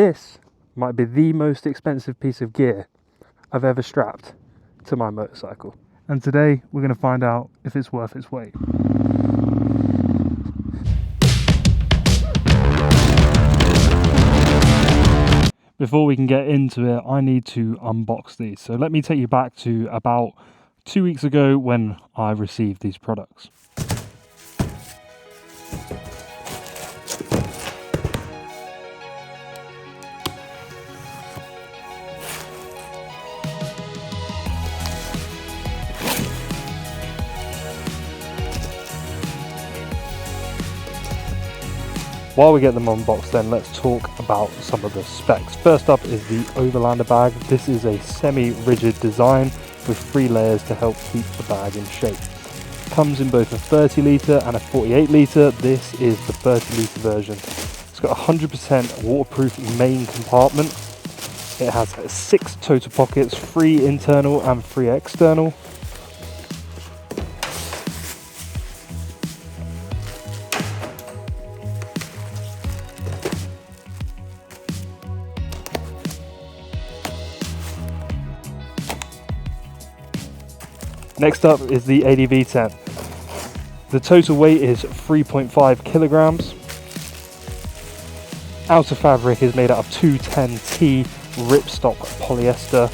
This might be the most expensive piece of gear I've ever strapped to my motorcycle. And today we're going to find out if it's worth its weight. Before we can get into it, I need to unbox these. So let me take you back to about 2 weeks ago when I received these products. While we get them unboxed then, let's talk about some of the specs. First up is the Overlander bag. This is a semi-rigid design with 3 layers to help keep the bag in shape. Comes in both a 30 litre and a 48 litre. This is the 30 litre version. It's got a 100% waterproof main compartment. It has 6 total pockets, 3 internal and 3 external. Next up is the ADV tent. The total weight is 3.5 kilograms. Outer fabric is made out of 210T ripstop polyester,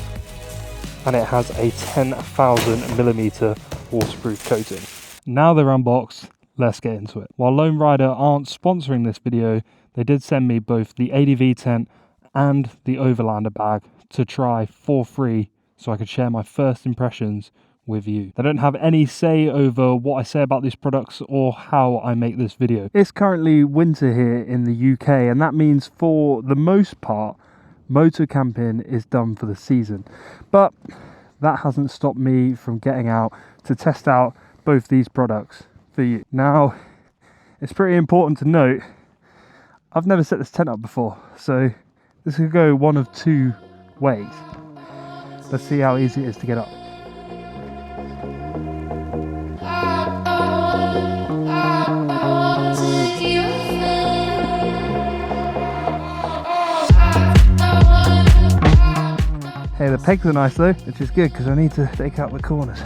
and it has a 10,000 millimeter waterproof coating. Now they're unboxed, let's get into it. While Lone Rider aren't sponsoring this video, they did send me both the ADV tent and the Overlander bag to try for free so I could share my first impressions with you. They don't have any say over what I say about these products or how I make this video. It's currently winter here in the UK, and that means for the most part motor camping is done for the season, but that hasn't stopped me from getting out to test out both these products for you. Now, it's pretty important to note I've never set this tent up before, so this could go one of 2 ways. Let's see how easy it is to get up. Hey, the pegs are nice though, which is good because I need to take out the corners.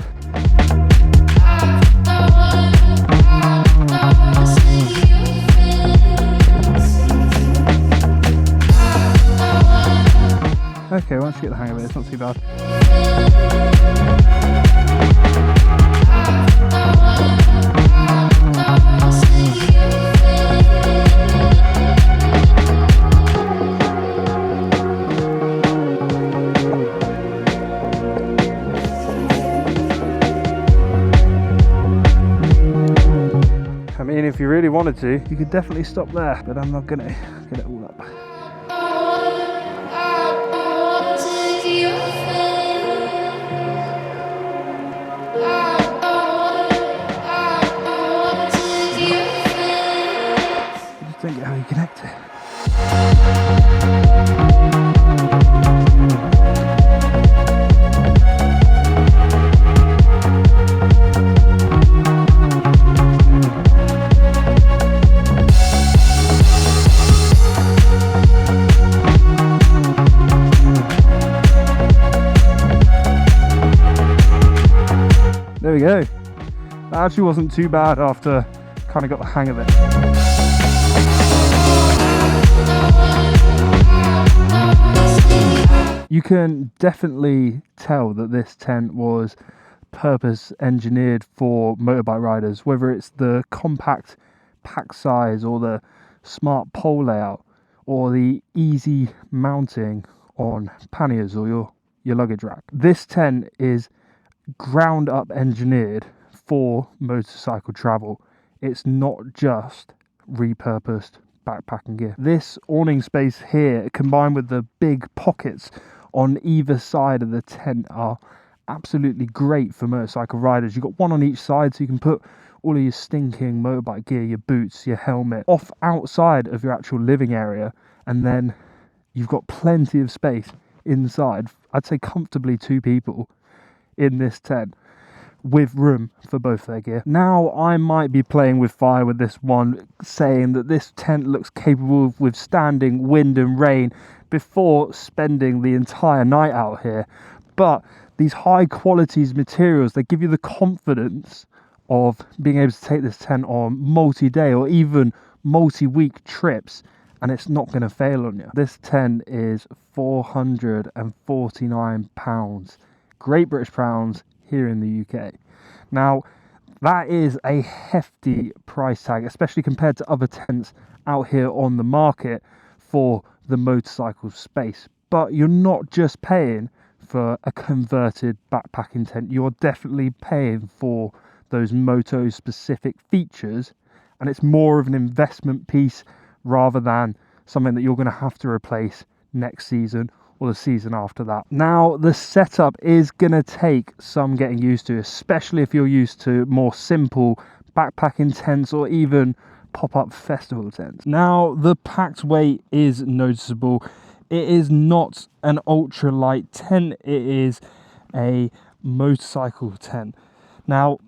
Okay, once you get the hang of it, it's not too bad. I mean, if you really wanted to, you could definitely stop there, but I'm not gonna get it all up. I just don't get how you connect it. There we go. That actually wasn't too bad after kind of got the hang of it. You can definitely tell that this tent was purpose engineered for motorbike riders, whether it's the compact pack size or the smart pole layout or the easy mounting on panniers or your luggage rack. This tent is ground up engineered for motorcycle travel. It's not just repurposed backpacking gear. This awning space here, combined with the big pockets on either side of the tent, are absolutely great for motorcycle riders. You've got one on each side, so you can put all of your stinking motorbike gear, your boots, your helmet, off outside of your actual living area, and then you've got plenty of space inside. I'd say comfortably 2 people in this tent. with room for both their gear. Now I might be playing with fire with this one, saying that this tent looks capable of withstanding wind and rain before spending the entire night out here, but these high qualities materials, they give you the confidence of being able to take this tent on multi-day or even multi-week trips, and it's not going to fail on you. This tent is £449, Great British pounds here in the UK. Now that is a hefty price tag, especially compared to other tents out here on the market for the motorcycle space. But you're not just paying for a converted backpacking tent, you're definitely paying for those moto specific features, and it's more of an investment piece rather than something that you're going to have to replace next season or the season after that. Now the setup is going to take some getting used to, especially if you're used to more simple backpacking tents or even pop-up festival tents. Now the packed weight is noticeable. It is not an ultralight tent, it is a motorcycle tent. Now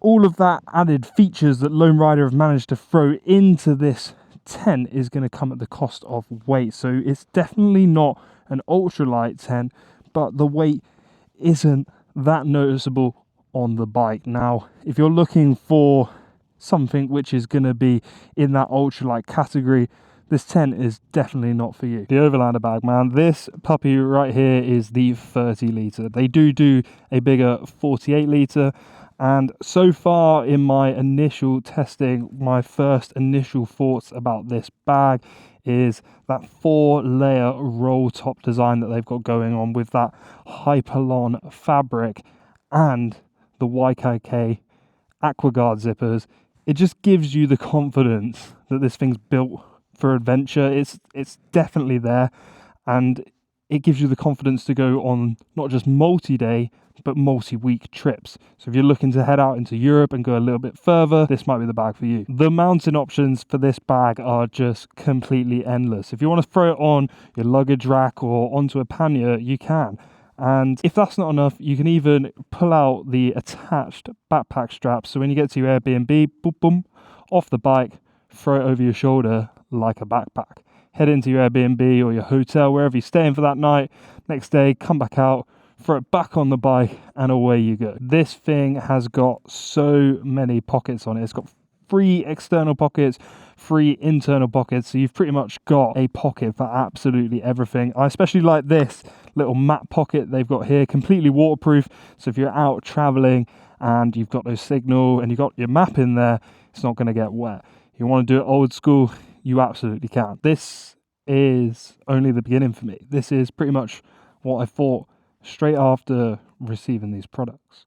all of that added features that Lone Rider have managed to throw into this tent is going to come at the cost of weight. So it's definitely not an ultralight tent, but the weight isn't that noticeable on the bike. Now if you're looking for something which is going to be in that ultralight category, this tent is definitely not for you. The Overlander bag, man, this puppy right here is the 30 litre. They do a bigger 48 litre, and so far in my initial testing, my first initial thoughts about this bag is that 4-layer roll top design that they've got going on with that Hyperlon fabric and the YKK AquaGuard zippers. It just gives you the confidence that this thing's built for adventure. It's definitely there, and it gives you the confidence to go on not just multi-day but multi-week trips. So if you're looking to head out into Europe and go a little bit further, this might be the bag for you. The mounting options for this bag are just completely endless. If you want to throw it on your luggage rack or onto a pannier, you can. And if that's not enough, you can even pull out the attached backpack straps. So when you get to your Airbnb, boom, boom, off the bike, throw it over your shoulder like a backpack. Head into your Airbnb or your hotel, wherever you're staying for that night. Next day, come back out, throw it back on the bike, and away you go. This thing has got so many pockets on it. It's got 3 external pockets, 3 internal pockets, so you've pretty much got a pocket for absolutely everything. I especially like this little map pocket they've got here, completely waterproof, so if you're out traveling and you've got no signal and you've got your map in there, it's not going to get wet. If you want to do it old school, you absolutely can. This is only the beginning for me. This is pretty much what I thought straight after receiving these products.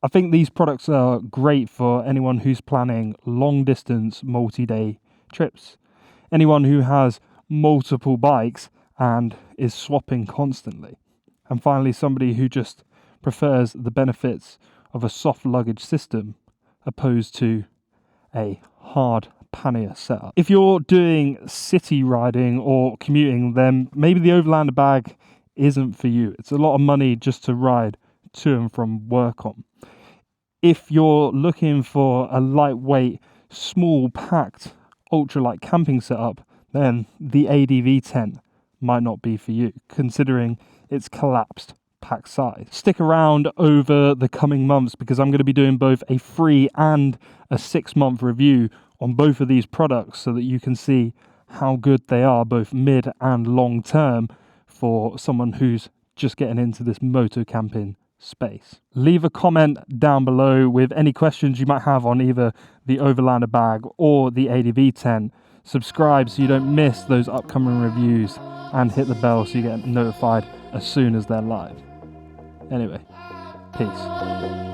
I think these products are great for anyone who's planning long distance multi-day trips, anyone who has multiple bikes and is swapping constantly, and finally somebody who just prefers the benefits of a soft luggage system opposed to a hard pannier setup. If you're doing city riding or commuting, then maybe the Overlander bag isn't for you. It's a lot of money just to ride to and from work on. If you're looking for a lightweight, small packed, ultralight camping setup, then the ADV tent might not be for you, considering its collapsed pack size. Stick around over the coming months because I'm going to be doing both a 3 and a 6-month review on both of these products so that you can see how good they are both mid and long term for someone who's just getting into this moto camping space. Leave a comment down below with any questions you might have on either the Overlander bag or the ADV tent. Subscribe so you don't miss those upcoming reviews, and hit the bell so you get notified as soon as they're live. Anyway, peace.